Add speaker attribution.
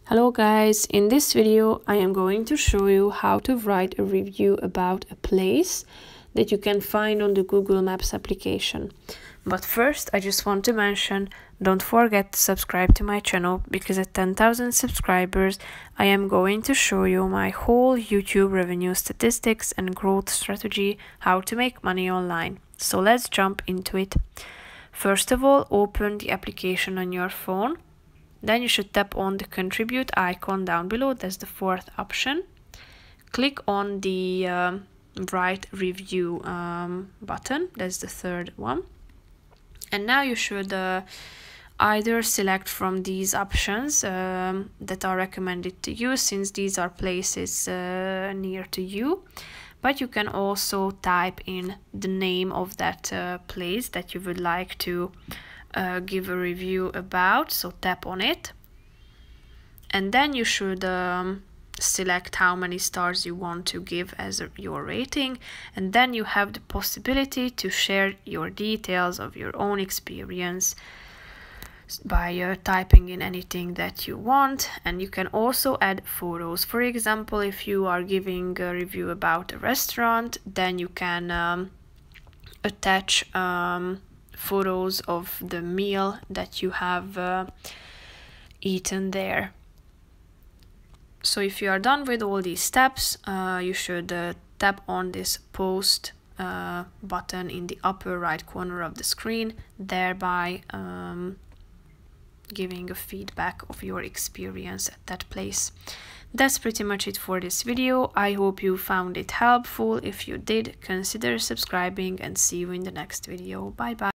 Speaker 1: Hello guys, in this video I am going to show you how to write a review about a place that you can find on the Google Maps application. But first I just want to mention, don't forget to subscribe to my channel, because at 10,000 subscribers I am going to show you my whole YouTube revenue statistics and growth strategy, how to make money online. So let's jump into it. First of all, open the application on your phone. Then you should tap on the contribute icon down below. That's the fourth option. Click on the write review button. That's the third one. And now you should either select from these options that are recommended to you, since these are places near to you. But you can also type in the name of that place that you would like to give a review about. So tap on it, and then you should select how many stars you want to give as your rating, and then you have the possibility to share your details of your own experience by typing in anything that you want. And you can also add photos. For example, if you are giving a review about a restaurant, then you can attach photos of the meal that you have eaten there. So if you are done with all these steps, you should tap on this post button in the upper right corner of the screen, thereby giving a feedback of your experience at that place. That's pretty much it for this video. I hope you found it helpful. If you did, consider subscribing, and see you in the next video. Bye bye.